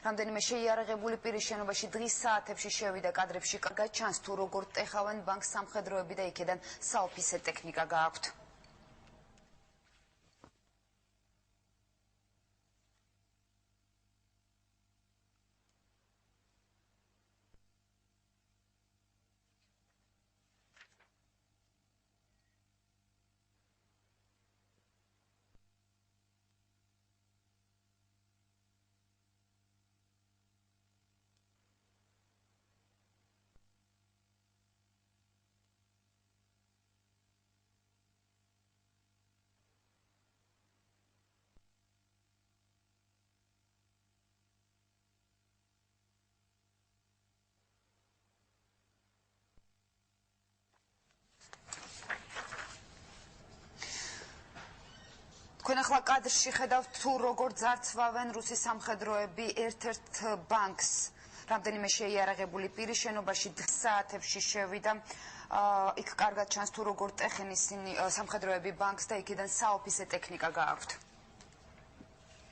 რამდენიმე შეიარაღებული პირის შენობაში დღის საათებში შევიდა კადრებში კარგად ჩანს თუ როგორ ტეხავენ ბანკს სამხედროები და იქედან საოფისე ტექნიკა გააქვთ. თქვენ ახლა კადრში ხედავთ თუ როგორ ძარცვავენ რუსი სამხედროები ერთ-ერთ ბანკს. რამდენიმე შეიარაღებული პირის შენობაში დღის საათებში შევიდა. იქ კარგად ჩანს თუ როგორ ტეხენ ისინი სამხედროები ბანკს და იქიდან საოფისე ტექნიკა გააქვთ.